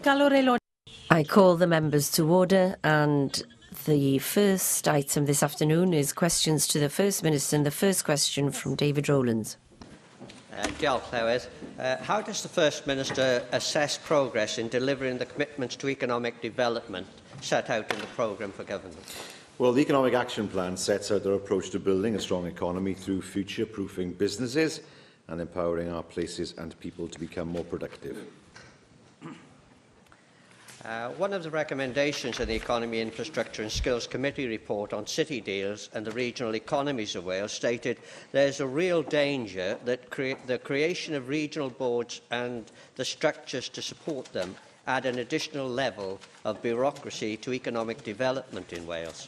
I call the members to order, and the first item this afternoon is questions to the First Minister, and the first question from David Rowlands. Diolch, Llywydd. How does the First Minister assess progress in delivering the commitments to economic development set out in the programme for government? Well, the Economic Action Plan sets out their approach to building a strong economy through future-proofing businesses and empowering our places and people to become more productive. One of the recommendations in the Economy, Infrastructure and Skills Committee report on city deals and the regional economies of Wales stated there's a real danger that the creation of regional boards and the structures to support them add an additional level of bureaucracy to economic development in Wales.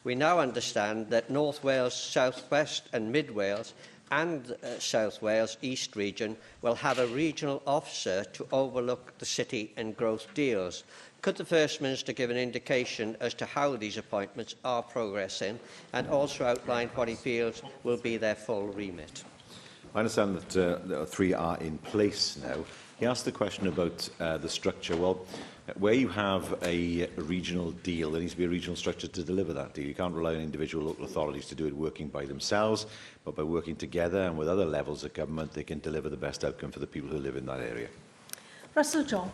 We now understand that North Wales, South West and Mid Wales and South Wales East region will have a regional officer to overlook the city and growth deals. Could the First Minister give an indication as to how these appointments are progressing and also outline what he feels will be their full remit? I understand that the three are in place now. He asked the question about the structure. Well, where you have a regional deal, there needs to be a regional structure to deliver that deal. You can't rely on individual local authorities to do it working by themselves, but by working together and with other levels of government, they can deliver the best outcome for the people who live in that area. Russell George.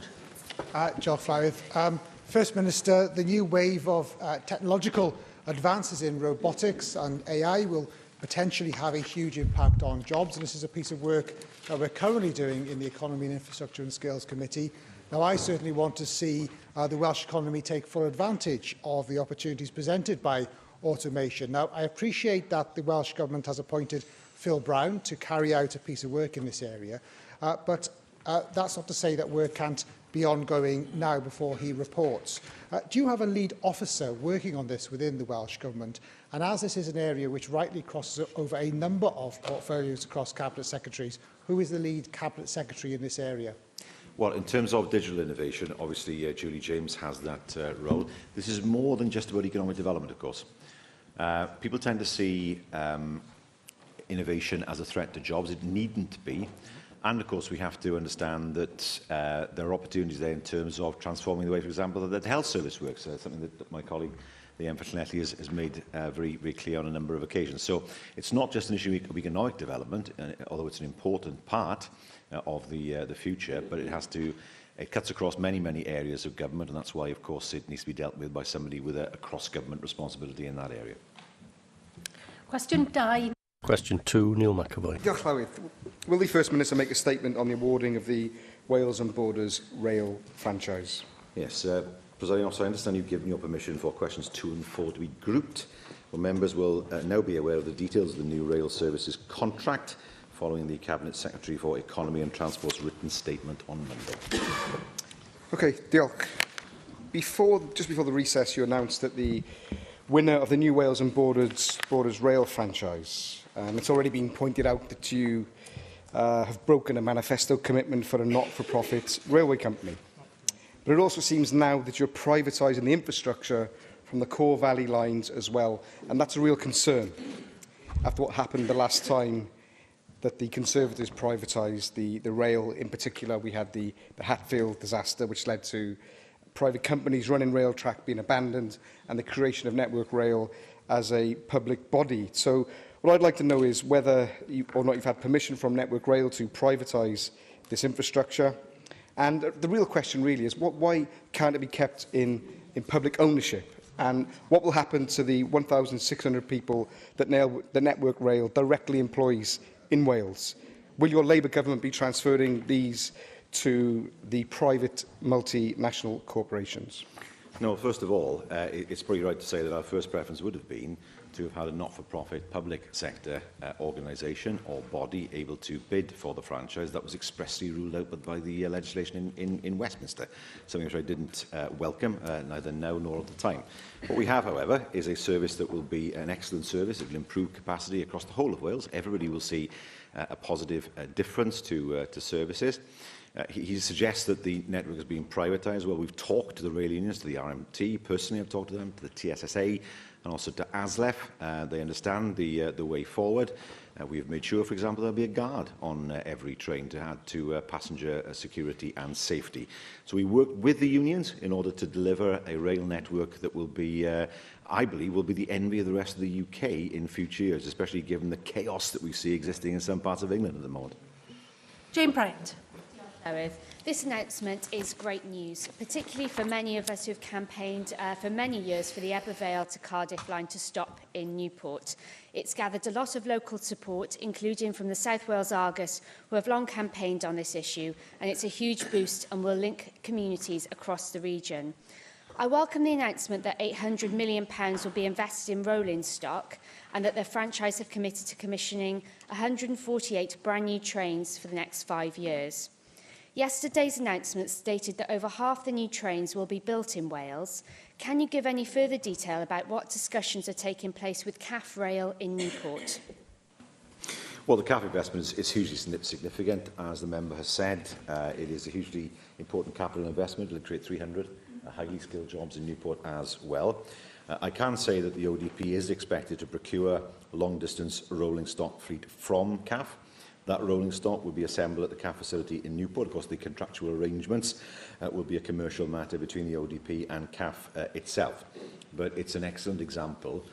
George Llywydd. First Minister, the new wave of technological advances in robotics and AI will potentially have a huge impact on jobs, and this is a piece of work that we're currently doing in the Economy and Infrastructure and Skills Committee. Now, I certainly want to see the Welsh economy take full advantage of the opportunities presented by automation. Now, I appreciate that the Welsh Government has appointed Phil Brown to carry out a piece of work in this area, but that's not to say that work can't be ongoing now before he reports. Do you have a lead officer working on this within the Welsh Government? And as this is an area which rightly crosses over a number of portfolios across Cabinet Secretaries, who is the lead Cabinet Secretary in this area? Well, in terms of digital innovation, obviously Julie James has that role. This is more than just about economic development, of course. People tend to see innovation as a threat to jobs. It needn't be. And, of course, we have to understand that there are opportunities there in terms of transforming the way, for example, that the health service works, something that my colleague, the MP Llanelli, has made very, very clear on a number of occasions. So it's not just an issue of economic development, although it's an important part of the future, but it cuts across many, many areas of government, and that's why, of course, it needs to be dealt with by somebody with a cross-government responsibility in that area. Question 2. Question 2, Neil McAvoy. Diolch, Llywydd. Will the First Minister make a statement on the awarding of the Wales and Borders rail franchise? Yes, Presiding Officer, I understand you've given your permission for questions 2 and 4 to be grouped. Well, members will now be aware of the details of the new rail services contract following the Cabinet Secretary for Economy and Transport's written statement on Monday. OK, diolch. Just before the recess, you announced that the winner of the new Wales and Borders rail franchise, it's already been pointed out that you have broken a manifesto commitment for a not-for-profit railway company. But it also seems now that you're privatising the infrastructure from the core valley lines as well, and that's a real concern after what happened the last time that the Conservatives privatised the rail. In particular, we had the Hatfield disaster, which led to private companies running rail track being abandoned and the creation of Network Rail as a public body. So what I'd like to know is whether or not you've had permission from Network Rail to privatise this infrastructure. And the real question really is, why can't it be kept in public ownership? And what will happen to the 1,600 people that the Network Rail directly employs in Wales? Will your Labour government be transferring these to the private multinational corporations? No, first of all, it's pretty right to say that our first preference would have been to have had a not-for-profit public sector organisation or body able to bid for the franchise. That was expressly ruled out by the legislation in Westminster, something which I didn't welcome, neither now nor at the time. What we have, however, is a service that will be an excellent service. It will improve capacity across the whole of Wales. Everybody will see a positive difference to services. He suggests that the network is being privatised. Well, we've talked to the rail unions, to the RMT. Personally, I've talked to them, to the TSSA, and also to ASLEF. They understand the way forward. We have made sure, for example, there'll be a guard on every train to add to passenger security and safety. So we work with the unions in order to deliver a rail network that will be, I believe, will be the envy of the rest of the UK in future years, especially given the chaos that we see existing in some parts of England at the moment. Jane Bryant. This announcement is great news, particularly for many of us who have campaigned for many years for the Ebbw to Cardiff line to stop in Newport. It's gathered a lot of local support, including from the South Wales Argus, who have long campaigned on this issue, and it's a huge boost and will link communities across the region. I welcome the announcement that £800 million will be invested in rolling stock and that the franchise have committed to commissioning 148 brand new trains for the next 5 years. Yesterday's announcement stated that over half the new trains will be built in Wales. Can you give any further detail about what discussions are taking place with CAF Rail in Newport? Well, the CAF investment is hugely significant. As the member has said, it is a hugely important capital investment. It will create 300 highly skilled jobs in Newport as well. I can say that the ODP is expected to procure a long-distance rolling stock fleet from CAF. That rolling stock will be assembled at the CAF facility in Newport. Of course, the contractual arrangements will be a commercial matter between the ODP and CAF itself. But it's an excellent example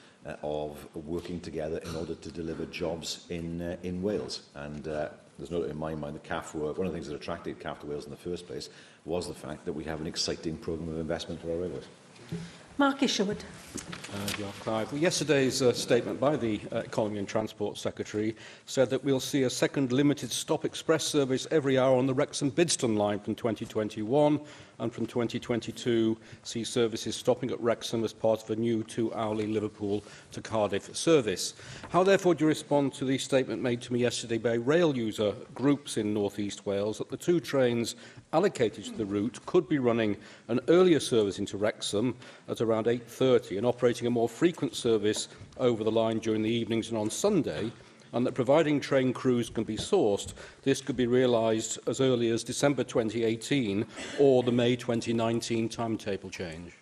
of working together in order to deliver jobs in Wales. And there's no doubt in my mind that CAF were one of the things that attracted CAF to Wales in the first place was the fact that we have an exciting programme of investment for our railways. Mark Isherwood. Well, yesterday's statement by the Economy and Transport Secretary said that we'll see a second limited stop express service every hour on the Wrexham-Bidston line from 2021, and from 2022 see services stopping at Wrexham as part of a new 2-hourly Liverpool to Cardiff service. How therefore do you respond to the statement made to me yesterday by rail user groups in North East Wales that the 2 trains allocated to the route could be running an earlier service into Wrexham at around 8:30 and operating a more frequent service over the line during the evenings and on Sunday, and that providing train crews can be sourced, this could be realised as early as December 2018 or the May 2019 timetable change?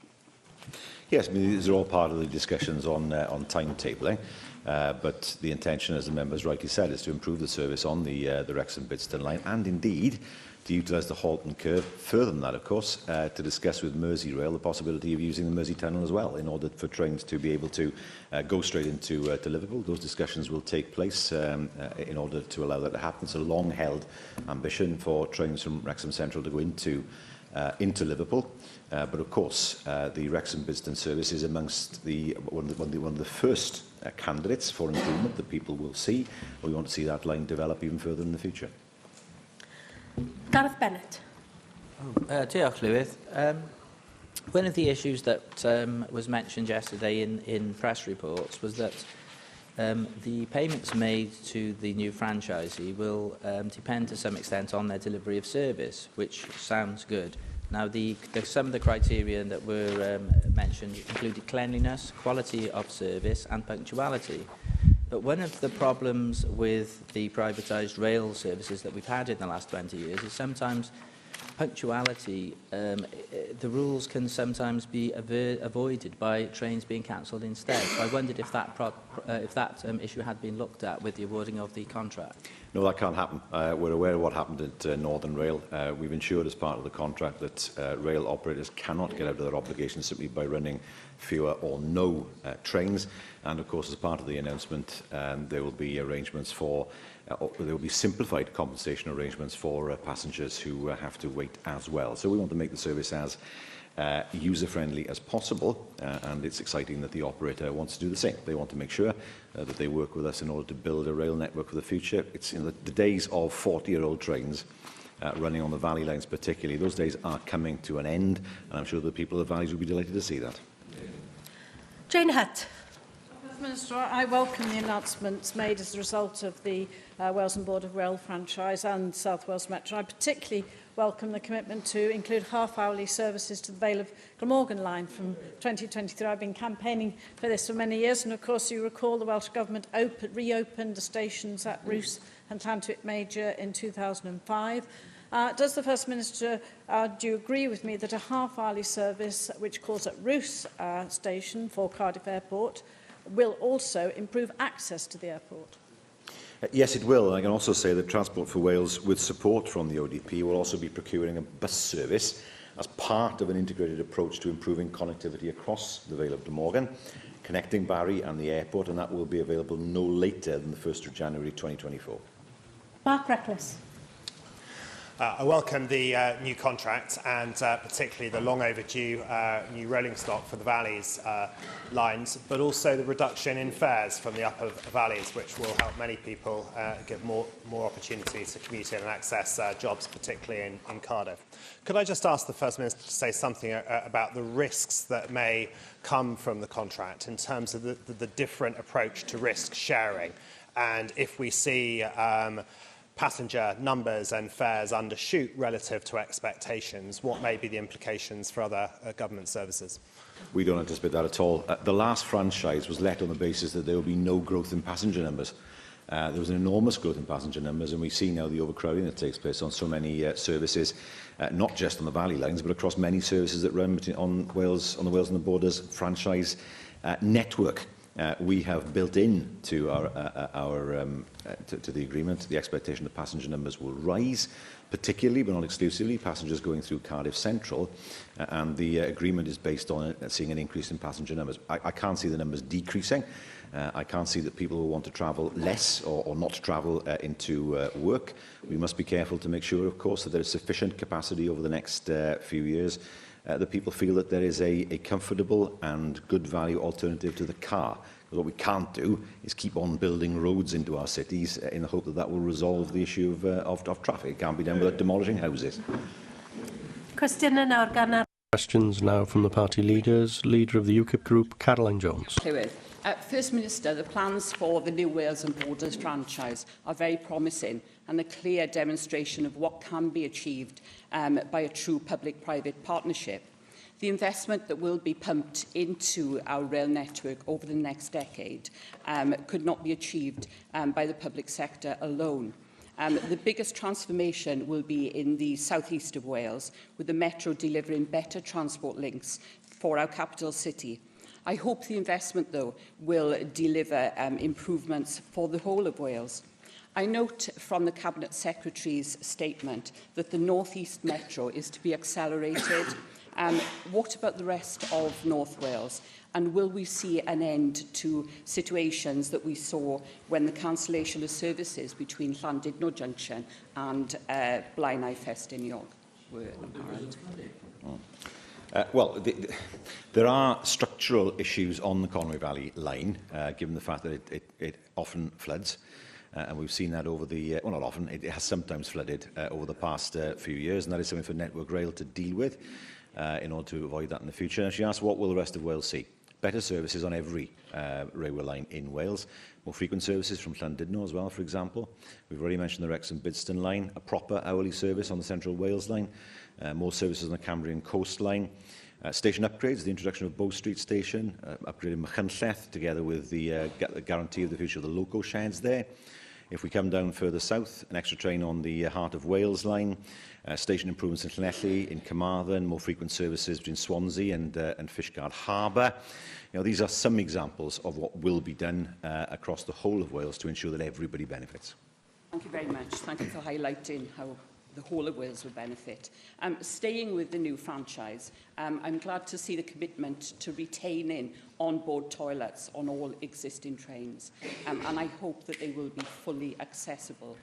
Yes, I mean, these are all part of the discussions on timetabling, but the intention, as the members rightly said, is to improve the service on the Wrexham-Bidston line, and indeed to utilise the Halton Curve. Further than that, of course, to discuss with Merseyrail the possibility of using the Mersey Tunnel as well, in order for trains to be able to go straight into to Liverpool. Those discussions will take place in order to allow that to happen. It's a long-held ambition for trains from Wrexham Central to go into Liverpool. But of course, the Wrexham-Bidston service is amongst one of the first candidates for improvement that people will see. We want to see that line develop even further in the future. Gareth Bennett. Diolch, Llywydd. One of the issues that was mentioned yesterday in press reports was that the payments made to the new franchisee will depend to some extent on their delivery of service, which sounds good. Now, some of the criteria that were mentioned included cleanliness, quality of service and punctuality. But one of the problems with the privatised rail services that we've had in the last 20 years is sometimes punctuality, the rules can sometimes be avoided by trains being cancelled instead. So I wondered if that issue had been looked at with the awarding of the contract. No, that can't happen. We're aware of what happened at Northern Rail. We've ensured as part of the contract that rail operators cannot get out of their obligations simply by running fewer or no trains. And of course, as part of the announcement, there will be arrangements for there will be simplified compensation arrangements for passengers who have to wait as well. So we want to make the service as user-friendly as possible, and it's exciting that the operator wants to do the same. They want to make sure that they work with us in order to build a rail network for the future. It's in the days of 40-year-old trains running on the Valley lines particularly. Those days are coming to an end, and I'm sure the people of the Valleys will be delighted to see that. Jane Hutt. Minister, I welcome the announcements made as a result of the Wales and Board of Rail franchise and South Wales Metro. I particularly welcome the commitment to include half-hourly services to the Vale of Glamorgan line from 2023. I've been campaigning for this for many years, and of course you recall the Welsh Government reopened the stations at Rhys and Llantwit Major in 2005. Does the First Minister, do you agree with me that a half-hourly service which calls at Rhys station for Cardiff Airport will also improve access to the airport? Yes, it will. And I can also say that Transport for Wales, with support from the ODP, will also be procuring a bus service as part of an integrated approach to improving connectivity across the Vale of Glamorgan, connecting Barry and the airport, and that will be available no later than the 1st of January 2024. Mark Reckless. I welcome the new contract and particularly the long overdue new rolling stock for the Valleys lines, but also the reduction in fares from the upper valleys, which will help many people get more opportunity to commute in and access jobs, particularly in Cardiff. Could I just ask the First Minister to say something about the risks that may come from the contract in terms of the different approach to risk sharing, and if we see passenger numbers and fares undershoot relative to expectations, what may be the implications for other government services? We don't anticipate that at all. The last franchise was let on the basis that there will be no growth in passenger numbers. There was an enormous growth in passenger numbers, and we see now the overcrowding that takes place on so many services, not just on the Valley lines, but across many services that run on the Wales and the Borders franchise network. We have built in to to the agreement the expectation that passenger numbers will rise, particularly but not exclusively passengers going through Cardiff Central, and the agreement is based on seeing an increase in passenger numbers. I can't see the numbers decreasing. I can't see that people will want to travel less or not travel into work. We must be careful to make sure, of course, that there is sufficient capacity over the next few years that people feel that there is a comfortable and good value alternative to the car. Because what we can't do is keep on building roads into our cities in the hope that that will resolve the issue of traffic. It can't be done without demolishing houses. Questions now from the party leaders. Leader of the UKIP group, Caroline Jones. Llywydd. First Minister, the plans for the new Wales and Borders franchise are very promising and a clear demonstration of what can be achieved by a true public-private partnership. The investment that will be pumped into our rail network over the next decade could not be achieved by the public sector alone. The biggest transformation will be in the southeast of Wales, with the Metro delivering better transport links for our capital city. I hope the investment, though, will deliver improvements for the whole of Wales. I note from the Cabinet Secretary's statement that the North East Metro is to be accelerated. What about the rest of North Wales? And will we see an end to situations that we saw when the cancellation of services between Llandudno Junction and Blaenau Festiniog were apparent? Well, there are structural issues on the Conwy Valley line, given the fact that it often floods. And we've seen that over the, well, not often, it has sometimes flooded over the past few years, and that is something for Network Rail to deal with in order to avoid that in the future. And she asked, what will the rest of Wales see? Better services on every railway line in Wales, more frequent services from Llandudno as well, for example. We've already mentioned the Wrexham-Bidston line, a proper hourly service on the Central Wales line, more services on the Cambrian coastline, station upgrades, the introduction of Bow Street Station, upgrading Machynlleth, together with the guarantee of the future of the loco sheds there. If we come down further south, an extra train on the Heart of Wales line, station improvements in Llanelli, in Carmarthen, more frequent services between Swansea and Fishguard Harbour. You know, these are some examples of what will be done across the whole of Wales to ensure that everybody benefits. Thank you very much. Thank you for highlighting how the whole of Wales will benefit. Staying with the new franchise, I'm glad to see the commitment to retaining on-board toilets on all existing trains, and I hope that they will be fully accessible.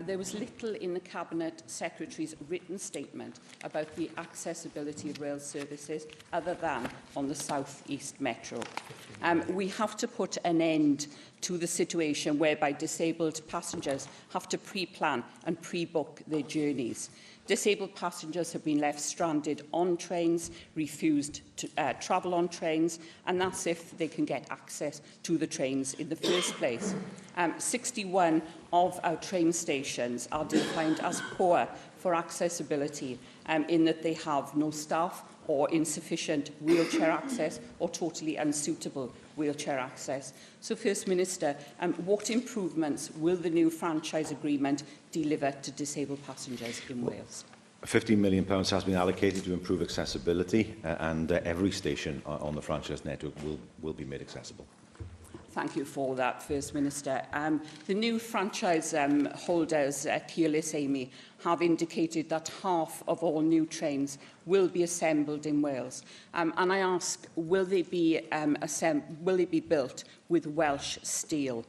There was little in the Cabinet Secretary's written statement about the accessibility of rail services other than on the South East Metro. We have to put an end to the situation whereby disabled passengers have to pre-plan and pre-book their journeys. Disabled passengers have been left stranded on trains, refused to travel on trains, and that's if they can get access to the trains in the first place. 61 of our train stations are defined as poor for accessibility, in that they have no staff or insufficient wheelchair access or totally unsuitable wheelchair access. So, First Minister, what improvements will the new franchise agreement deliver to disabled passengers in Wales? £15 million has been allocated to improve accessibility, and every station on the franchise network will be made accessible. Thank you for that, First Minister. The new franchise holders, Keolis Amy, have indicated that half of all new trains will be assembled in Wales. And I ask, will they be built with Welsh steel?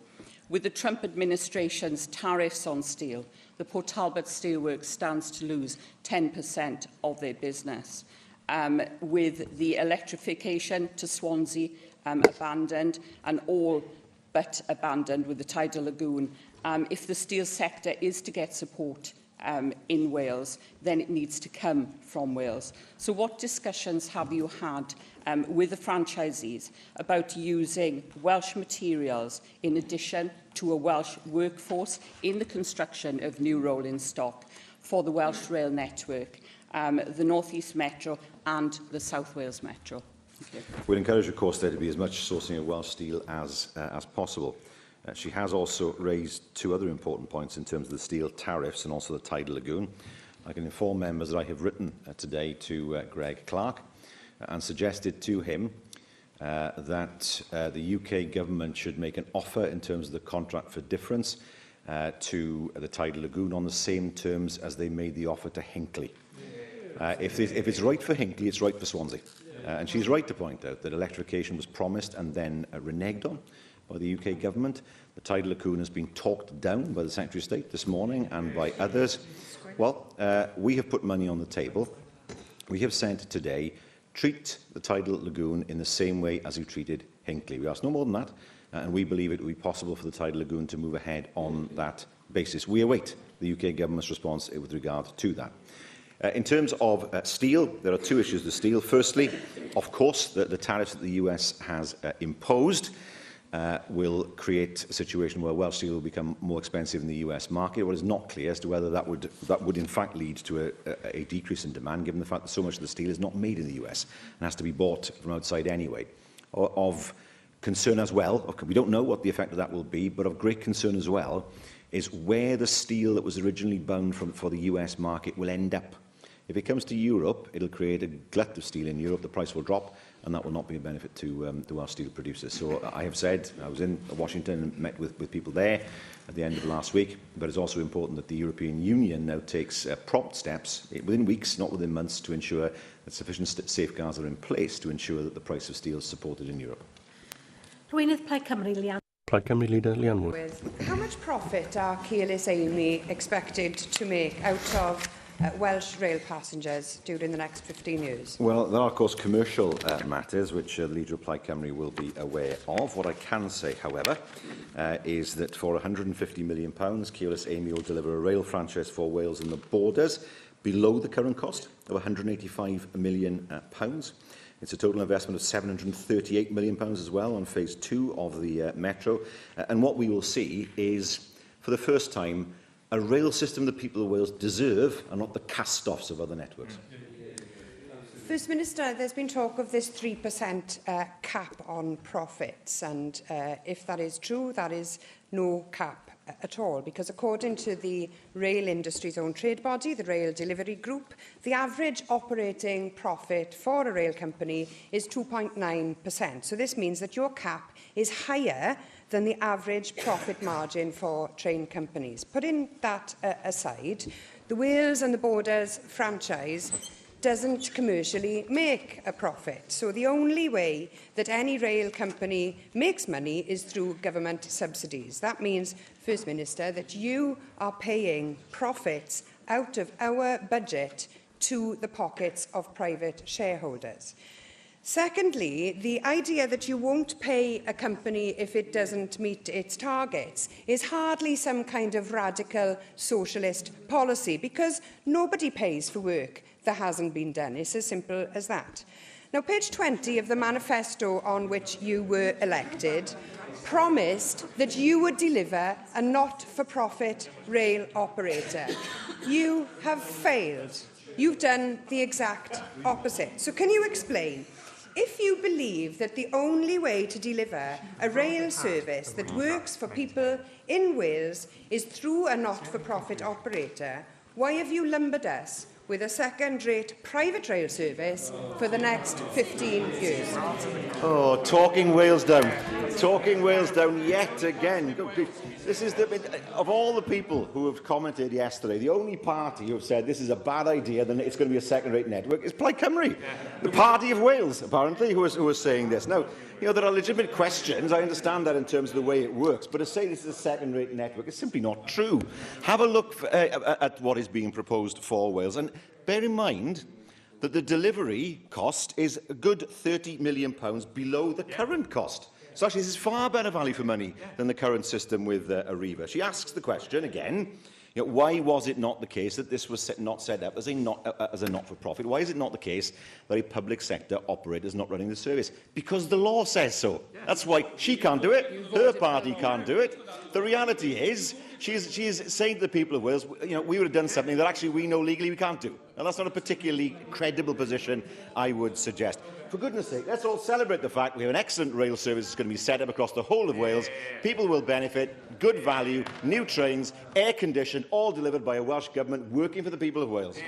With the Trump administration's tariffs on steel, the Port Talbot Steelworks stands to lose 10% of their business. With the electrification to Swansea abandoned and all but abandoned with the tidal lagoon, if the steel sector is to get support in Wales, then it needs to come from Wales. So what discussions have you had with the franchisees about using Welsh materials in addition to a Welsh workforce in the construction of new rolling stock for the Welsh rail network, the North East Metro and the South Wales Metro? We'll encourage, of course, there to be as much sourcing of Welsh steel as possible. She has also raised two other important points in terms of the steel tariffs and also the tidal lagoon. I can inform members that I have written today to Greg Clark and suggested to him that the UK government should make an offer in terms of the contract for difference to the tidal lagoon on the same terms as they made the offer to Hinckley. If it's right for Hinckley, it's right for Swansea. And she's right to point out that electrification was promised and then reneged on by the UK government. The tidal lagoon has been talked down by the Secretary of State this morning and by others. Well, we have put money on the table. We have said today, treat the tidal lagoon in the same way as you treated Hinckley. We ask no more than that, and we believe it will be possible for the tidal lagoon to move ahead on that basis. We await the UK government's response with regard to that. In terms of steel, there are two issues with steel. Firstly, of course, the tariffs that the US has imposed will create a situation where Welsh steel will become more expensive in the US market. What is not clear as to whether that would in fact lead to a decrease in demand, given the fact that so much of the steel is not made in the US and has to be bought from outside anyway. Of concern as well, we don't know what the effect of that will be, but of great concern as well is where the steel that was originally bound for the US market will end up. If it comes to Europe, it will create a glut of steel in Europe, the price will drop, and that will not be a benefit to our steel producers. So I have said, I was in Washington and met with people there at the end of last week, but it's also important that the European Union now takes prompt steps, within weeks, not within months, to ensure that sufficient safeguards are in place to ensure that the price of steel is supported in Europe. Rwynydd Plaid Cymru, Llawn. Plaid Cymru leader, Llawn Wood. How much profit are Keolis Amy expected to make out of Welsh rail passengers during the next 15 years? Well, there are, of course, commercial matters which the Leader of Plaid Cymru will be aware of. What I can say, however, is that for £150 million, Keolis Amy will deliver a rail franchise for Wales and the borders below the current cost of £185 million. It's a total investment of £738 million as well on phase 2 of the metro. And what we will see is, for the first time, a rail system that people of Wales deserve and not the cast-offs of other networks. First Minister, there's been talk of this 3% cap on profits, and if that is true, that is no cap at all, because according to the rail industry's own trade body, the Rail Delivery Group, the average operating profit for a rail company is 2.9%. So this means that your cap is higher than the average profit margin for train companies. Putting that aside, the Wales and the Borders franchise doesn't commercially make a profit. So the only way that any rail company makes money is through government subsidies. That means, First Minister, that you are paying profits out of our budget to the pockets of private shareholders. Secondly, the idea that you won't pay a company if it doesn't meet its targets is hardly some kind of radical socialist policy, because nobody pays for work that hasn't been done. It's as simple as that. Now, page 20 of the manifesto on which you were elected promised that you would deliver a not-for-profit rail operator. You have failed. You've done the exact opposite. So can you explain, if you believe that the only way to deliver a rail service that works for people in Wales is through a not-for-profit operator, why have you lumbered us with a second-rate private rail service for the next 15 years. Oh, talking Wales down. Talking Wales down yet again. This is of all the people who have commented yesterday, the only party who have said this is a bad idea, then it's going to be a second-rate network, is Plaid Cymru, the party of Wales, apparently, who is saying this. Now, you know, there are legitimate questions. I understand that in terms of the way it works, but to say this is a second-rate network is simply not true. Have a look at what is being proposed for Wales, and bear in mind that the delivery cost is a good £30 million below the current cost. So actually, this is far better value for money than the current system with Arriva. She asks the question again, you know, why was it not the case that this was not set up as a not-for-profit? Why is it not the case that a public sector operator is not running the service? Because the law says so. That's why she can't do it, her party can't do it. The reality is, she is saying to the people of Wales, you know, we would have done something that actually we know legally we can't do. And that's not a particularly credible position, I would suggest. For goodness sake, let's all celebrate the fact we have an excellent rail service that's going to be set up across the whole of Wales. People will benefit, good value, new trains, air-conditioned, all delivered by a Welsh Government working for the people of Wales.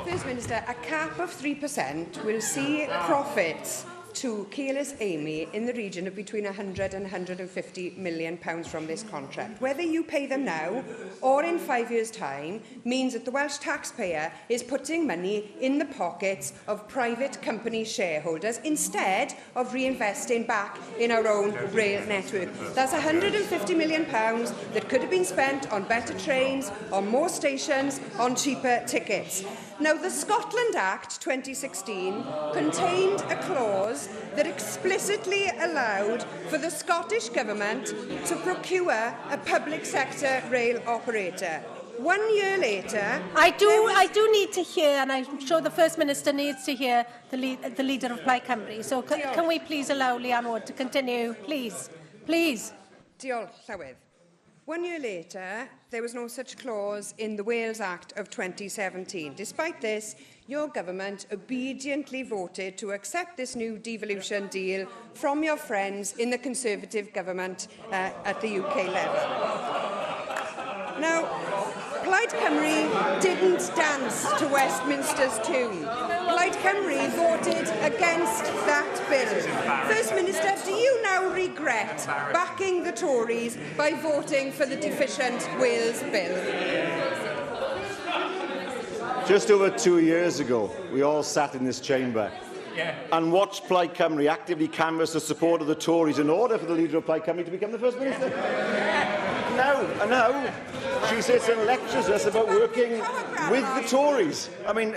First Minister, a cap of 3% will see profits to Keyless Amy in the region of between £100 and £150 million from this contract. Whether you pay them now or in 5 years' time means that the Welsh taxpayer is putting money in the pockets of private company shareholders instead of reinvesting back in our own rail network. That's £150 million that could have been spent on better trains, on more stations, on cheaper tickets. Now, the Scotland Act 2016 contained a clause that explicitly allowed for the Scottish Government to procure a public sector rail operator. 1 year later... I do need to hear, and I'm sure the First Minister needs to hear the Leader of Plaid Cymru. So can we please allow Leanne Wood to continue, please? Please. Diolch, Llywydd. 1 year later, there was no such clause in the Wales Act of 2017. Despite this, your government obediently voted to accept this new devolution deal from your friends in the Conservative government at the UK level. Now, Plaid Cymru didn't dance to Westminster's tune. Plaid Cymru voted against that bill. First Minister, do you now regret backing the Tories by voting for the deficient Wales bill? Just over 2 years ago, we all sat in this chamber and watched Plaid Cymru actively canvass the support of the Tories in order for the Leader of Plaid Cymru to become the First Minister. Now, she sits and lectures us about working with the Tories. I mean,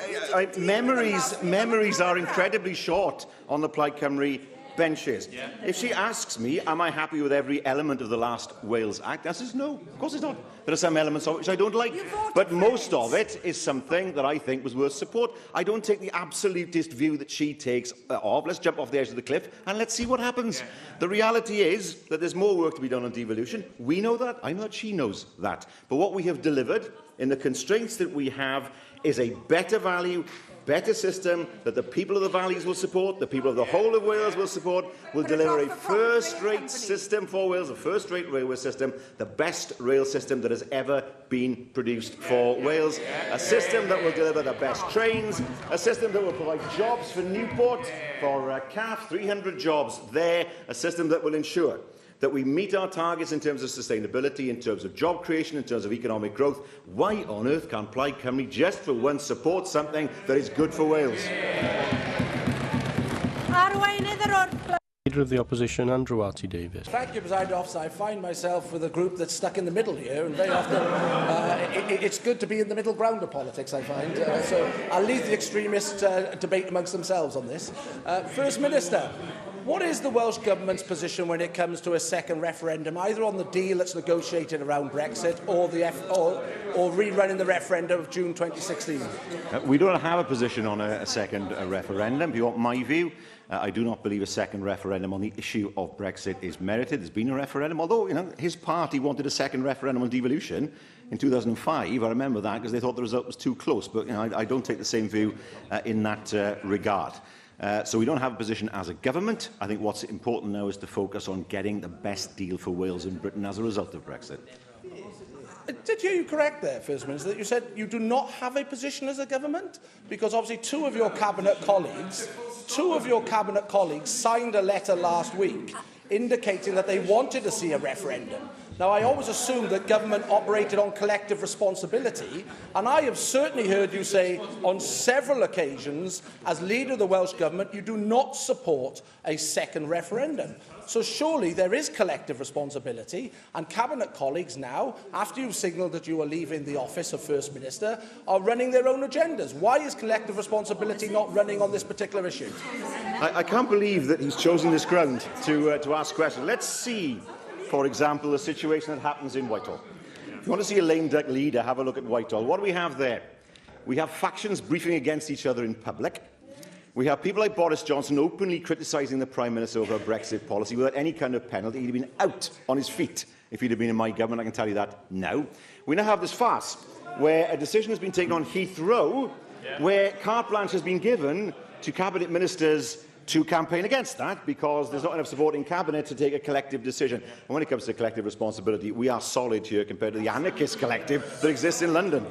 memories are incredibly short on the Plaid Cymru benches. If she asks me, am I happy with every element of the last Wales Act? The answer is no. Of course it's not. There are some elements of it which I don't like, but most of it is something that I think was worth support. I don't take the absolutist view that she takes of. Let's jump off the edge of the cliff and let's see what happens. The reality is that there's more work to be done on devolution. We know that. I know that she knows that. But what we have delivered in the constraints that we have is a better value, better system that the people of the valleys will support, the people of the whole of Wales will support, will deliver a first-rate system for Wales, a first-rate railway system, the best rail system that has ever been produced for Wales, a system that will deliver the best trains, a system that will provide jobs for Newport, for CAF, 300 jobs there, a system that will ensure that we meet our targets in terms of sustainability, in terms of job creation, in terms of economic growth. Why on earth can't Plaid Cymru just for once support something that is good for Wales? Leader of the Opposition, Andrew Davis. Thank you, Presiding Officer. I find myself with a group that's stuck in the middle here, and very often it's good to be in the middle ground of politics, I find. So I'll leave the extremists debate amongst themselves on this. First Minister, what is the Welsh Government's position when it comes to a second referendum, either on the deal that's negotiated around Brexit or rerunning the referendum of June 2016? We don't have a position on a second referendum. If you want my view, I do not believe a second referendum on the issue of Brexit is merited. There's been a referendum, although his party wanted a second referendum on devolution in 2005. I remember that because they thought the result was too close. But I don't take the same view in that regard. So we don't have a position as a government. I think what's important now is to focus on getting the best deal for Wales and Britain as a result of Brexit. Did you correct there, First Minister, that you said you do not have a position as a government? Because obviously two of your cabinet colleagues signed a letter last week indicating that they wanted to see a referendum. Now, I always assumed that government operated on collective responsibility, and I have certainly heard you say on several occasions, as leader of the Welsh Government, you do not support a second referendum. So surely there is collective responsibility, and Cabinet colleagues now, after you've signalled that you are leaving the office of First Minister, are running their own agendas. Why is collective responsibility not running on this particular issue? I can't believe that he's chosen this ground to ask questions. Let's see, for example, the situation that happens in Whitehall. If you want to see a lame duck leader, have a look at Whitehall. What do we have there? We have factions briefing against each other in public. We have people like Boris Johnson openly criticising the Prime Minister over a Brexit policy without any kind of penalty. He'd have been out on his feet if he'd have been in my government, I can tell you that now. We now have this farce where a decision has been taken on Heathrow, where carte blanche has been given to Cabinet Ministers to campaign against that because there's not enough support in Cabinet to take a collective decision. And when it comes to collective responsibility, we are solid here compared to the anarchist collective that exists in London.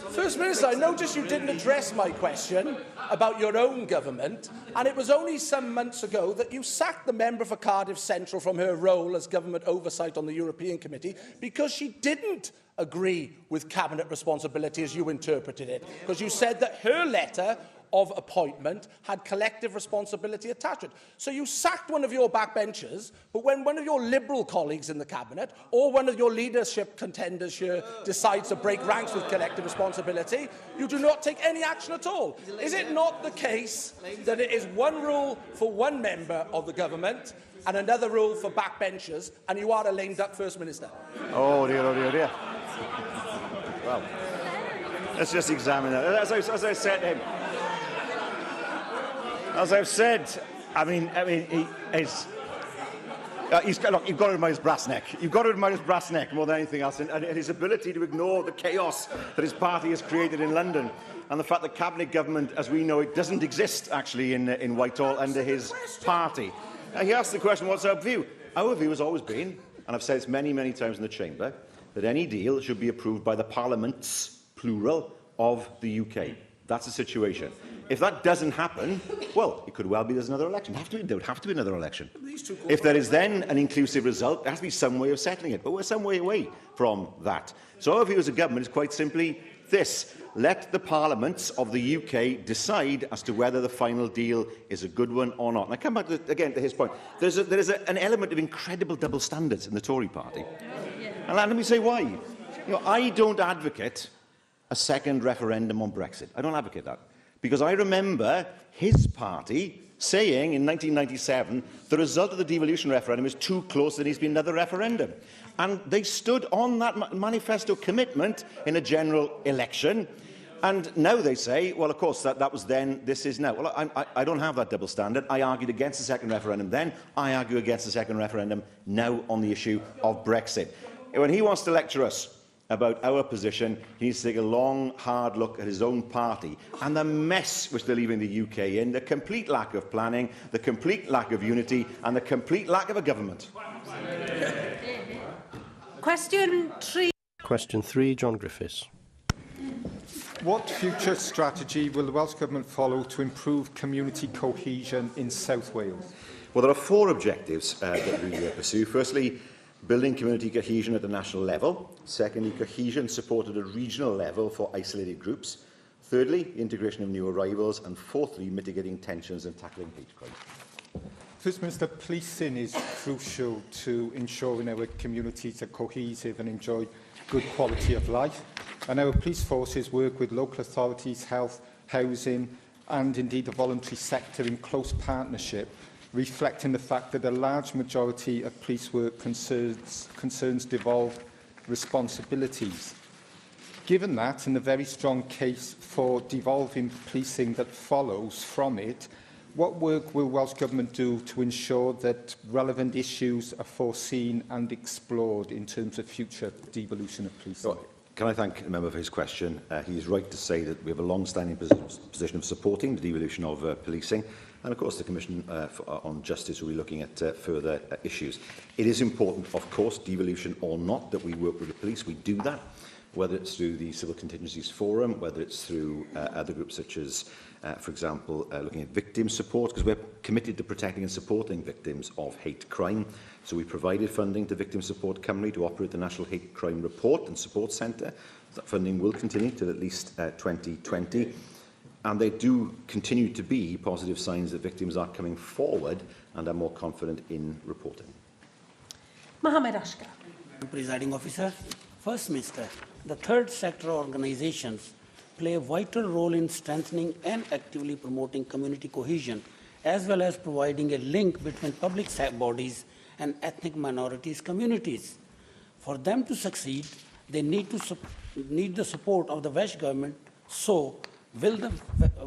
First Minister, I noticed you didn't address my question about your own government, and it was only some months ago that you sacked the member for Cardiff Central from her role as government oversight on the European Committee because she didn't agree with cabinet responsibility as you interpreted it, because you said that her letter of appointment had collective responsibility attached to it. So you sacked one of your backbenchers, but when one of your Liberal colleagues in the Cabinet or one of your leadership contenders here decides to break ranks with collective responsibility, you do not take any action at all. Is it not the case that it is one rule for one member of the government and another rule for backbenchers, and you are a lame duck First Minister? Oh dear, oh dear, oh dear. Well, let's just examine that. As I said to him, as I've said, you've got to admire his brass neck. You've got to admire his brass neck more than anything else, and his ability to ignore the chaos that his party has created in London, and the fact that cabinet government, as we know it, doesn't exist actually in Whitehall under his party. He asked the question, what's our view? Our view has always been, and I've said this many, many times in the Chamber, that any deal should be approved by the parliaments, plural, of the UK. That's the situation. If that doesn't happen, well, it could well be there's another election. There would have to be another election. If there is then an inclusive result, there has to be some way of settling it. But we're some way away from that. So our view as a government is quite simply this. Let the parliaments of the UK decide as to whether the final deal is a good one or not. And I come back again to his point. There is an element of incredible double standards in the Tory party. And let me say why. I don't advocate a second referendum on Brexit. I don't advocate that. Because I remember his party saying in 1997 the result of the devolution referendum is too close, there needs to be another referendum. And they stood on that manifesto commitment in a general election. And now they say, well, of course, that was then, this is now. Well, I don't have that double standard. I argued against the second referendum then. I argue against the second referendum now on the issue of Brexit. When he wants to lecture us about our position, he needs to take a long, hard look at his own party and the mess which they're leaving the UK in, the complete lack of planning, the complete lack of unity and the complete lack of a government. Question 3. Question 3, John Griffiths. What future strategy will the Welsh Government follow to improve community cohesion in South Wales? Well, there are 4 objectives that we pursue. Firstly, building community cohesion at the national level. Secondly, cohesion support at a regional level for isolated groups. Thirdly, integration of new arrivals. And fourthly, mitigating tensions and tackling hate crime. First Minister, policing is crucial to ensuring our communities are cohesive and enjoy good quality of life. And our police forces work with local authorities, health, housing and indeed the voluntary sector in close partnership, reflecting the fact that a large majority of police work concerns devolved responsibilities. Given that, and the very strong case for devolving policing that follows from it, what work will Welsh Government do to ensure that relevant issues are foreseen and explored in terms of future devolution of policing? Can I thank the member for his question? He is right to say that we have a long-standing position of supporting the devolution of policing, and of course the Commission on Justice will be looking at further issues. It is important, of course, devolution or not, that we work with the police. We do that, whether it's through the Civil Contingencies Forum, whether it's through other groups such as, for example, looking at victim support, because we're committed to protecting and supporting victims of hate crime. So we provided funding to Victim Support Cymru to operate the National Hate Crime Report and Support Centre. That funding will continue till at least 2020. And there do continue to be positive signs that victims are coming forward and are more confident in reporting. Mohammed Ashkar. Presiding Officer, First Minister, the third sector organisations play a vital role in strengthening and actively promoting community cohesion, as well as providing a link between public bodies and ethnic minorities communities. For them to succeed, they need the support of the Welsh Government. So, will the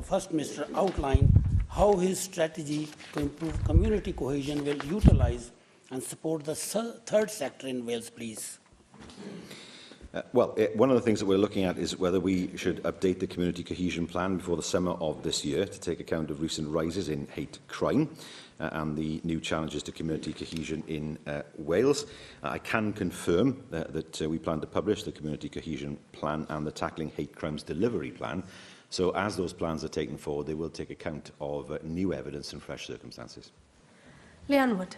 First Minister outline how his strategy to improve community cohesion will utilise and support the third sector in Wales, please? One of the things that we're looking at is whether we should update the community cohesion plan before the summer of this year to take account of recent rises in hate crime and the new challenges to community cohesion in Wales. I can confirm that we plan to publish the community cohesion plan and the Tackling Hate Crimes delivery plan. So as those plans are taken forward, they will take account of new evidence and fresh circumstances. Leanne Wood.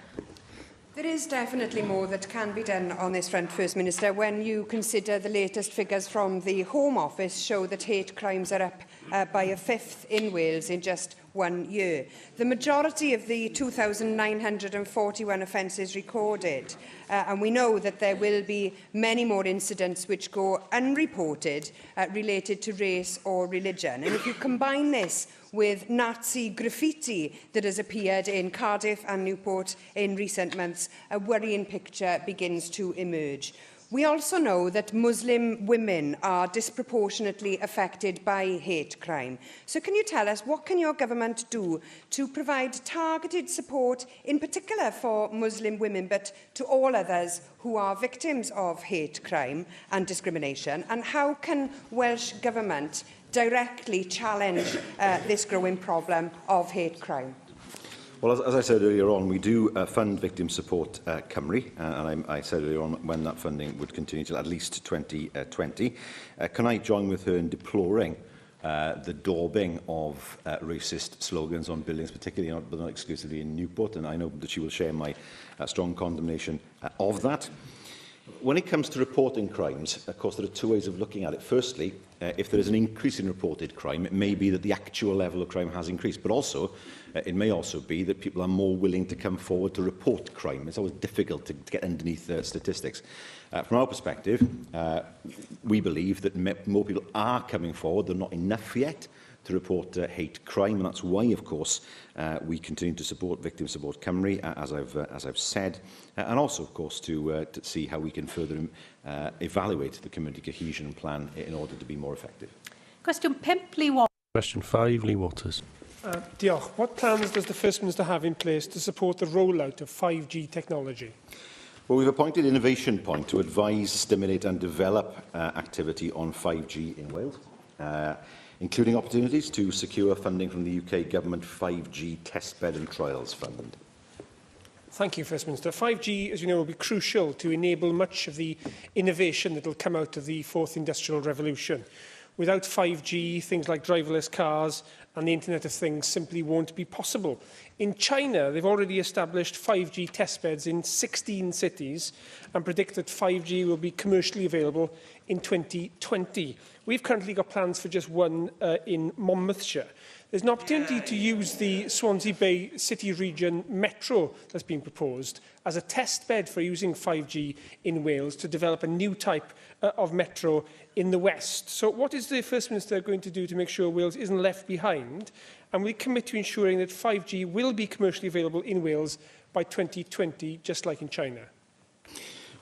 There is definitely more that can be done on this front, First Minister, when you consider the latest figures from the Home Office show that hate crimes are up by a fifth in Wales in just 1 year. The majority of the 2,941 offences recorded, and we know that there will be many more incidents which go unreported related to race or religion. And if you combine this with Nazi graffiti that has appeared in Cardiff and Newport in recent months, a worrying picture begins to emerge. We also know that Muslim women are disproportionately affected by hate crime. So can you tell us, what can your government do to provide targeted support, in particular for Muslim women, but to all others who are victims of hate crime and discrimination? And how can Welsh Government directly challenge this growing problem of hate crime? Well, as I said earlier on, we do fund Victim Support Cymru, and I said earlier on when that funding would continue till at least 2020. Can I join with her in deploring the daubing of racist slogans on buildings, particularly but not exclusively in Newport, and I know that she will share my strong condemnation of that. When it comes to reporting crimes, of course, there are two ways of looking at it. Firstly, if there is an increase in reported crime, it may be that the actual level of crime has increased, but also it may also be that people are more willing to come forward to report crime. It's always difficult to get underneath statistics. From our perspective, we believe that more people are coming forward. They're not enough yet to report hate crime, and that's why, of course, we continue to support Victim Support Cymru, as I've said, and also, of course, to see how we can further evaluate the community cohesion plan in order to be more effective. Question 5, Lee Waters. Question 5, Lee Waters. Diolch. What plans does the First Minister have in place to support the rollout of 5G technology? Well, we've appointed Innovation Point to advise, stimulate and develop activity on 5G in Wales, including opportunities to secure funding from the UK Government 5G Testbed and Trials Fund. Thank you, First Minister. 5G, as you know, will be crucial to enable much of the innovation that will come out of the fourth industrial revolution. Without 5G, things like driverless cars and the Internet of Things simply won't be possible. In China, they've already established 5G testbeds in 16 cities and predict that 5G will be commercially available in 2020. We've currently got plans for just one in Monmouthshire. There's an opportunity to use the Swansea Bay City Region Metro that's been proposed as a test bed for using 5G in Wales to develop a new type of metro in the West. So what is the First Minister going to do to make sure Wales isn't left behind? And will he commit to ensuring that 5G will be commercially available in Wales by 2020, just like in China?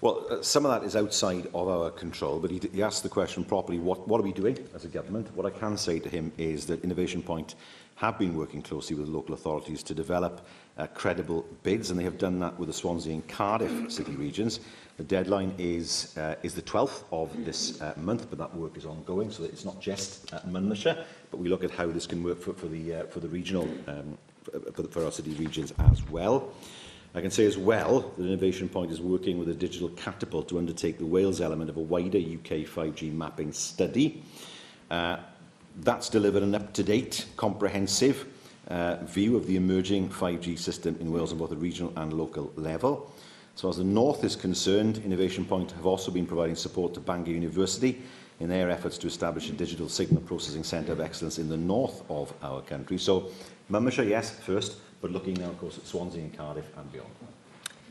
Well, some of that is outside of our control, but he asked the question properly, what are we doing as a government? What I can say to him is that Innovation Point have been working closely with local authorities to develop credible bids, and they have done that with the Swansea and Cardiff city regions. The deadline is the 12th of this month, but that work is ongoing, so that it's not just Monmouthshire, but we look at how this can work for the regional, for our city regions as well. I can say as well that Innovation Point is working with a digital catapult to undertake the Wales element of a wider UK 5G mapping study. That's delivered an up-to-date, comprehensive view of the emerging 5G system in Wales on both a regional and local level. So as the North is concerned, Innovation Point have also been providing support to Bangor University in their efforts to establish a digital signal processing centre of excellence in the north of our country. So Monmouthshire, yes, first, but looking now, of course, at Swansea and Cardiff and beyond.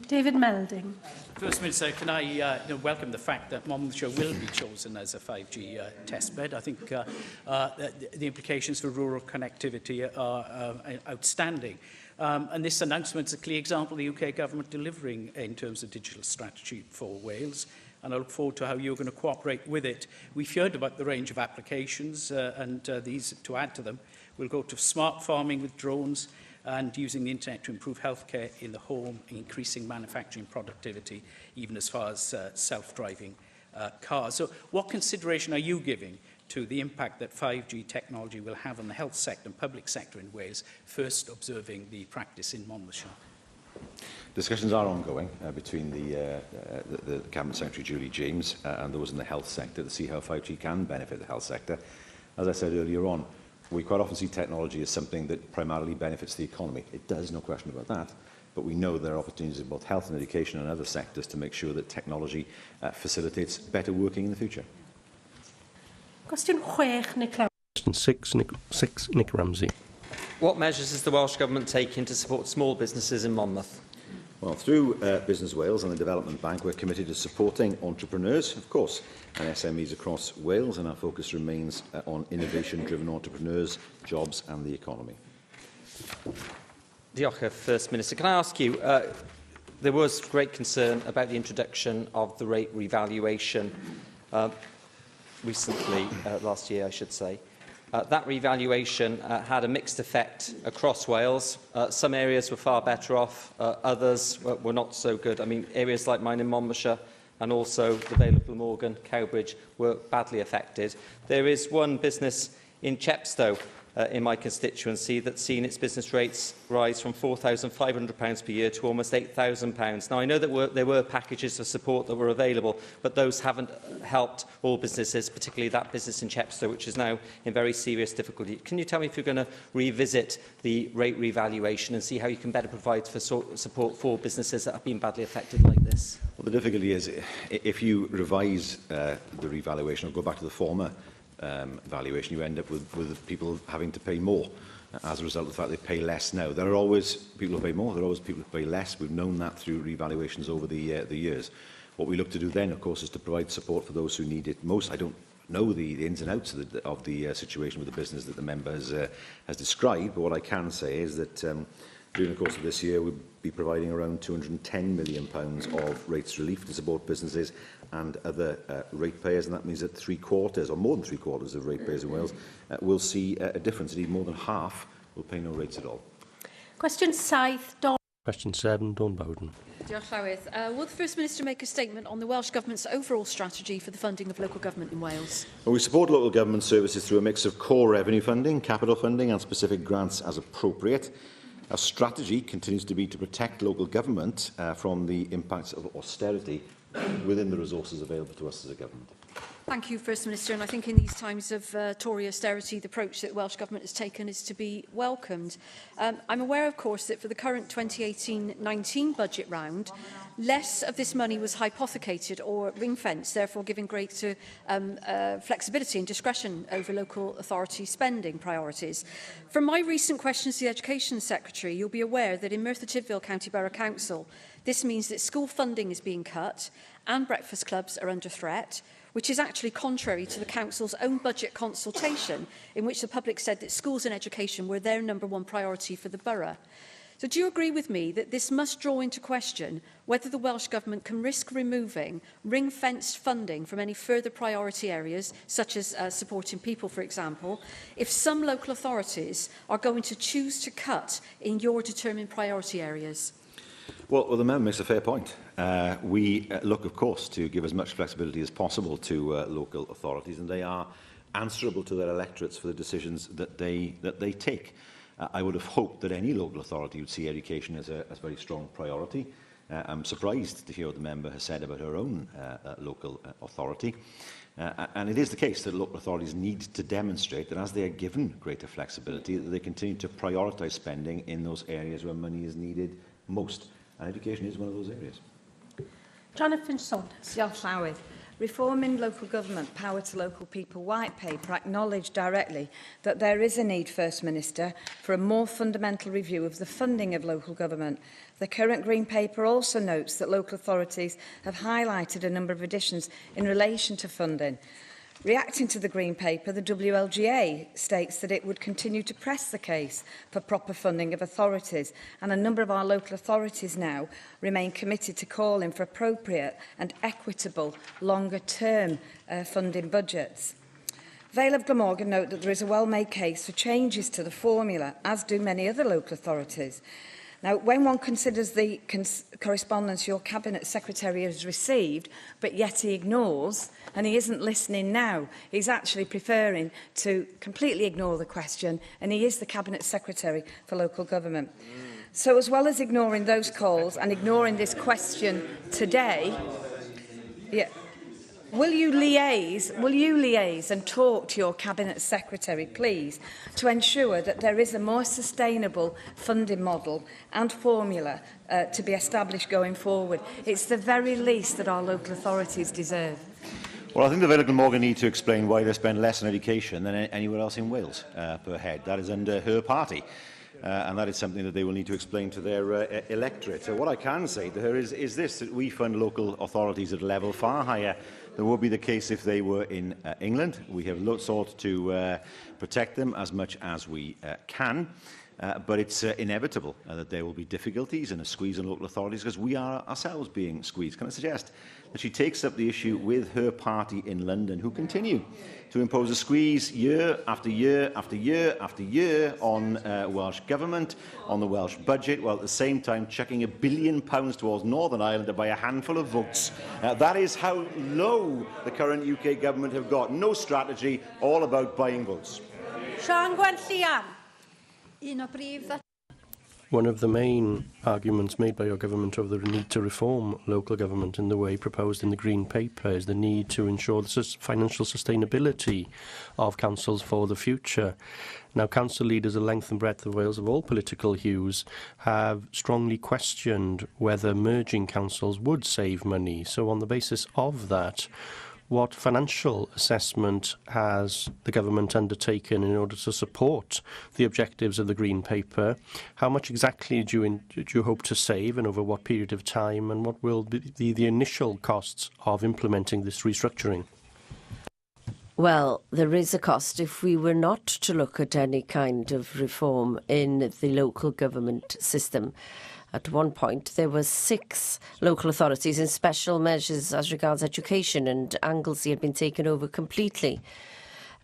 David Melding. First Minister, can I welcome the fact that Monmouthshire will be chosen as a 5G testbed? I think the implications for rural connectivity are outstanding. And this announcement is a clear example of the UK Government delivering in terms of digital strategy for Wales, and I look forward to how you're going to cooperate with it. We've heard about the range of applications, and these, to add to them, will go to smart farming with drones and using the internet to improve healthcare in the home, increasing manufacturing productivity, even as far as self-driving cars. So what consideration are you giving to the impact that 5G technology will have on the health sector and public sector in Wales, first observing the practice in Monmouthshire? Discussions are ongoing between the Cabinet Secretary, Julie James, and those in the health sector to see how 5G can benefit the health sector. As I said earlier on, we quite often see technology as something that primarily benefits the economy. It does, no question about that. But we know there are opportunities in both health and education and other sectors to make sure that technology facilitates better working in the future. Question 6, Nick Ramsey. Question 6, Nick Ramsey. What measures is the Welsh Government taking to support small businesses in Monmouth? Well, through Business Wales and the Development Bank, we're committed to supporting entrepreneurs, of course, and SMEs across Wales, and our focus remains on innovation-driven entrepreneurs, jobs and the economy. Diolch, First Minister. Can I ask you, there was great concern about the introduction of the rate revaluation recently, last year, I should say. That revaluation had a mixed effect across Wales. Some areas were far better off, others were not so good. I mean, areas like mine in Monmouthshire and also the Vale of Glamorgan, Cowbridge, were badly affected. There is one business in Chepstow in my constituency that's seen its business rates rise from £4,500 per year to almost £8,000. Now, I know that there were packages of support that were available, but those haven't helped all businesses, particularly that business in Chepstow, which is now in very serious difficulty. Can you tell me if you're going to revisit the rate revaluation and see how you can better provide for support for businesses that have been badly affected like this? Well, the difficulty is, if you revise the revaluation or go back to the former valuation, you end up with people having to pay more as a result of the fact they pay less now. There are always people who pay more, there are always people who pay less. We've known that through revaluations over the years. What we look to do then, of course, is to provide support for those who need it most. I don't know the ins and outs of the situation with the business that the member has described, but what I can say is that during the course of this year, we'll be providing around £210 million of rates relief to support businesses and other ratepayers, and that means that 3/4 or more than 3/4 of ratepayers in Wales will see a difference. Indeed, more than half will pay no rates at all. Question 7, Dawn. Question 7, Dawn Bowden. Diolch, Llywydd. Will the First Minister make a statement on the Welsh Government's overall strategy for the funding of local government in Wales? Well, we support local government services through a mix of core revenue funding, capital funding and specific grants as appropriate. Our strategy continues to be to protect local government from the impacts of austerity within the resources available to us as a government. Thank you, First Minister. And I think in these times of Tory austerity, the approach that the Welsh Government has taken is to be welcomed. I'm aware, of course, that for the current 2018-19 budget round, less of this money was hypothecated or ring-fenced, therefore giving greater flexibility and discretion over local authority spending priorities. From my recent questions to the Education Secretary, you'll be aware that in Merthyr Tydfil County Borough Council, this means that school funding is being cut and breakfast clubs are under threat, which is actually contrary to the Council's own budget consultation, in which the public said that schools and education were their #1 priority for the borough. So do you agree with me that this must draw into question whether the Welsh Government can risk removing ring-fenced funding from any further priority areas, such as supporting people, for example, if some local authorities are going to choose to cut in your determined priority areas? Well, the member makes a fair point. We look, of course, to give as much flexibility as possible to local authorities, and they are answerable to their electorates for the decisions that they take. I would have hoped that any local authority would see education as a very strong priority. I'm surprised to hear what the member has said about her own local authority. And it is the case that local authorities need to demonstrate that as they are given greater flexibility, that they continue to prioritise spending in those areas where money is needed most. And education is one of those areas. Jonathan Saunders. Llawn. Reforming Local Government Power to Local People White Paper acknowledged directly that there is a need, First Minister, for a more fundamental review of the funding of local government. The current Green Paper also notes that local authorities have highlighted a number of additions in relation to funding. Reacting to the Green Paper, the WLGA states that it would continue to press the case for proper funding of authorities, and a number of our local authorities now remain committed to calling for appropriate and equitable longer-term funding budgets. Vale of Glamorgan note that there is a well-made case for changes to the formula, as do many other local authorities. Now, when one considers the correspondence your Cabinet Secretary has received, but yet he ignores, and he isn't listening now, he's actually preferring to completely ignore the question, and he is the Cabinet Secretary for Local Government. So as well as ignoring those calls and ignoring this question today, will you liaise and talk to your Cabinet Secretary, please, to ensure that there is a more sustainable funding model and formula to be established going forward? It's the very least that our local authorities deserve. Well, I think the Vale of Glamorgan need to explain why they spend less on education than anywhere else in Wales per head. That is under her party. And that is something that they will need to explain to their electorate. So what I can say to her is this, that we fund local authorities at a level far higher than would be the case if they were in England. We have sought to protect them as much as we can. But it's inevitable that there will be difficulties and a squeeze on local authorities because we are ourselves being squeezed. Can I suggest that she takes up the issue with her party in London, who continue to impose a squeeze year after year after year after year on Welsh Government, on the Welsh budget, while at the same time chucking £1 billion towards Northern Ireland to buy a handful of votes. That is how low the current UK Government have got. No strategy, all about buying votes. Sian Gwenllian. One of the main arguments made by your government over the need to reform local government in the way proposed in the Green Paper is the need to ensure the financial sustainability of councils for the future. Now, council leaders of length and breadth of Wales of all political hues have strongly questioned whether merging councils would save money. So on the basis of that, what financial assessment has the government undertaken in order to support the objectives of the Green Paper? How much exactly do you hope to save and over what period of time? And what will be the initial costs of implementing this restructuring? Well, there is a cost if we were not to look at any kind of reform in the local government system. At one point, there were 6 local authorities in special measures as regards education, and Anglesey had been taken over completely.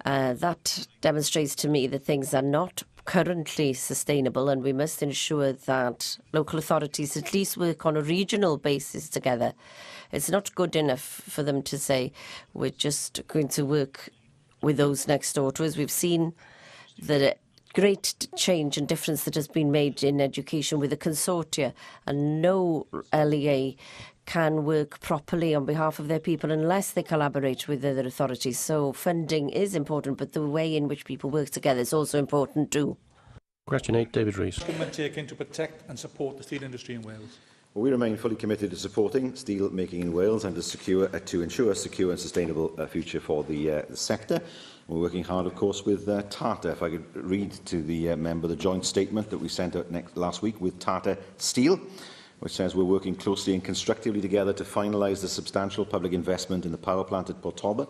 That demonstrates to me that things are not currently sustainable, and we must ensure that local authorities at least work on a regional basis together. It's not good enough for them to say, we're just going to work with those next door to us. We've seen the great change and difference that has been made in education with the consortia, and no LEA can work properly on behalf of their people unless they collaborate with other authorities. So funding is important, but the way in which people work together is also important too. Question 8, David Rees. Government taking to protect and support the steel industry in Wales? Well, we remain fully committed to supporting steel making in Wales and to ensure a secure and sustainable future for the sector. We're working hard, of course, with Tata. If I could read to the member the joint statement that we sent out last week with Tata Steel, which says we're working closely and constructively together to finalise the substantial public investment in the power plant at Port Talbot,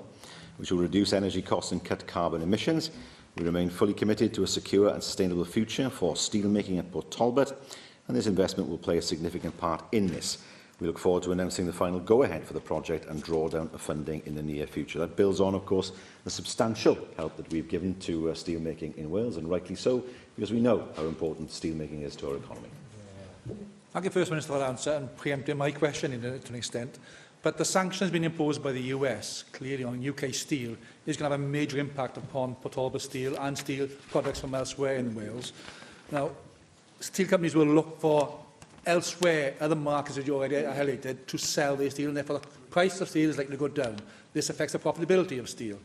which will reduce energy costs and cut carbon emissions. We remain fully committed to a secure and sustainable future for steel making at Port Talbot. and this investment will play a significant part in this. We look forward to announcing the final go-ahead for the project and drawdown of funding in the near future. That builds on, of course, the substantial help that we've given to steelmaking in Wales, and rightly so, because we know how important steelmaking is to our economy. Thank you, First Minister, for that answer, and preempting my question to an extent. But the sanctions being imposed by the US, clearly on UK steel, is going to have a major impact upon Port Talbot steel and steel products from elsewhere in Wales. Now, steel companies will look for elsewhere, other markets that you already highlighted, to sell their steel, and therefore the price of steel is likely to go down. This affects the profitability of steel.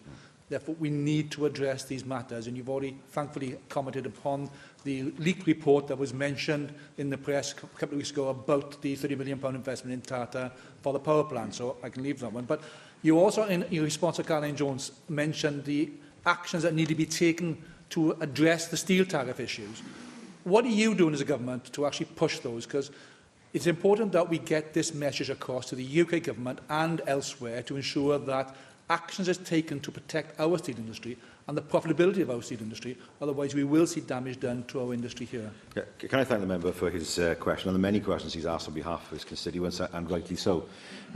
Therefore, we need to address these matters, and you've already thankfully commented upon the leaked report that was mentioned in the press a couple of weeks ago about the £30 million investment in Tata for the power plant, so I can leave that one. But you also, in your response to Caroline Jones, mentioned the actions that need to be taken to address the steel tariff issues. What are you doing as a government to actually push those? Because it's important that we get this message across to the UK government and elsewhere to ensure that actions are taken to protect our steel industry and the profitability of our steel industry. Otherwise, we will see damage done to our industry here. Yeah, can I thank the member for his question and the many questions he's asked on behalf of his constituents, and rightly so.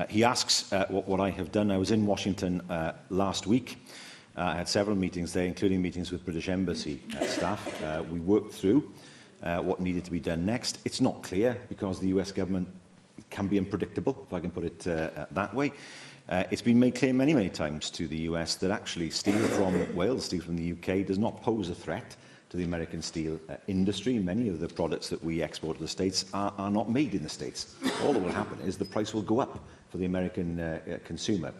He asks what I have done. I was in Washington last week. I had several meetings there, including meetings with British Embassy staff. We worked through what needed to be done next. It's not clear because the US government can be unpredictable, if I can put it that way. It's been made clear many, many times to the US that actually steel from Wales, steel from the UK, does not pose a threat to the American steel industry. Many of the products that we export to the States are not made in the States. All that will happen is the price will go up for the American consumer.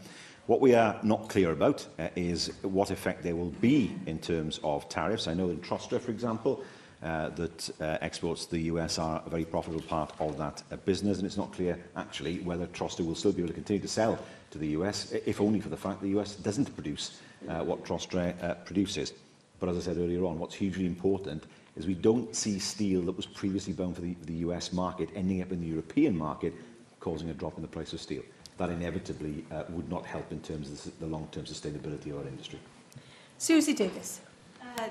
What we are not clear about is what effect there will be in terms of tariffs. I know in Trostra, for example, that exports to the US are a very profitable part of that business, and it's not clear actually whether Trostra will still be able to continue to sell to the US, if only for the fact the US doesn't produce what Trostra produces. But as I said earlier on, what's hugely important is we don't see steel that was previously bound for the US market ending up in the European market, causing a drop in the price of steel. That inevitably would not help in terms of the long-term sustainability of our industry. Susie Davis.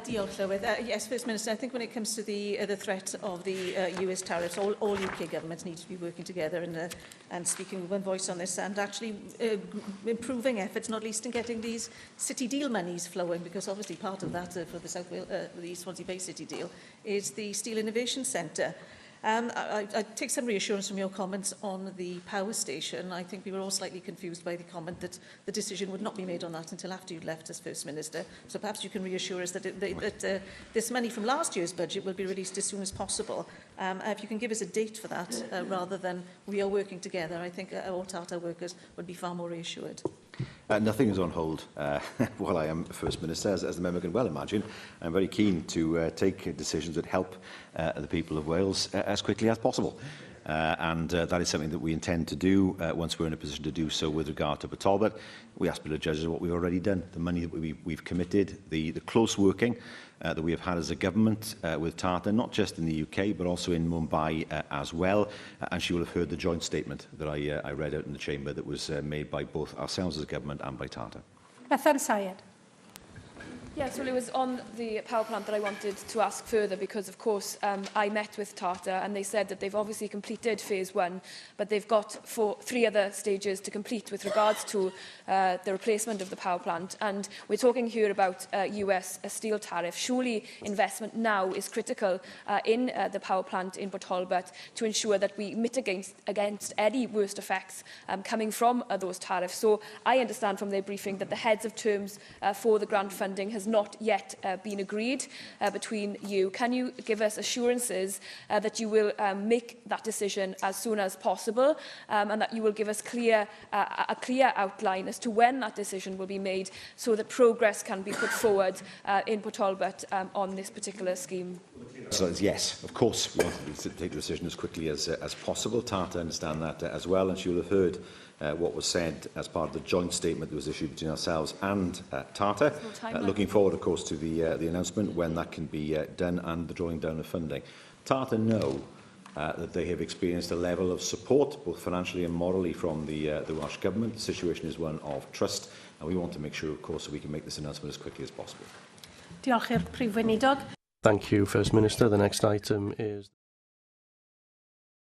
Diolch, Llywydd. Yes, First Minister, I think when it comes to the threat of the US tariffs, all UK governments need to be working together and speaking with one voice on this, and actually improving efforts, not least in getting these city deal monies flowing, because obviously part of that for the East Swansea Bay City deal is the Steel Innovation Centre. I take some reassurance from your comments on the power station. I think we were all slightly confused by the comment that the decision would not be made on that until after you'd left as First Minister. So perhaps you can reassure us that, this money from last year's budget will be released as soon as possible. If you can give us a date for that, rather than we are working together, I think all Tata workers would be far more reassured. Nothing is on hold while I am First Minister, as the member can well imagine. I'm very keen to take decisions that help the people of Wales as quickly as possible. And that is something that we intend to do once we're in a position to do so with regard to Port Talbot. We ask the judges what we've already done, the money that we've committed, the close working that we have had as a government with Tata, not just in the UK, but also in Mumbai as well. And she will have heard the joint statement that I read out in the chamber that was made by both ourselves as a government and by Tata. Bethan Syed. Yes, well, it was on the power plant that I wanted to ask further because, of course, I met with Tata and they said that they've obviously completed phase 1, but they've got 3 other stages to complete with regards to the replacement of the power plant. And we're talking here about US steel tariff. Surely investment now is critical in the power plant in Port Talbot to ensure that we mitigate against any worst effects coming from those tariffs. So I understand from their briefing that the heads of terms for the grant funding has not yet been agreed between you. Can you give us assurances that you will make that decision as soon as possible and that you will give us a clear outline as to when that decision will be made so that progress can be put forward in Port Talbot on this particular scheme? So yes, of course, we want to take the decision as quickly as possible. Tata understand that as well, and she will have heard what was said as part of the joint statement that was issued between ourselves and Tata. Looking forward, of course, to the announcement when that can be done and the drawing down of funding. Tata know that they have experienced a level of support, both financially and morally, from the Welsh Government. The situation is one of trust, and we want to make sure, of course, that we can make this announcement as quickly as possible. Diolch i'r Prif Weinidog. Thank you, First Minister. The next item is...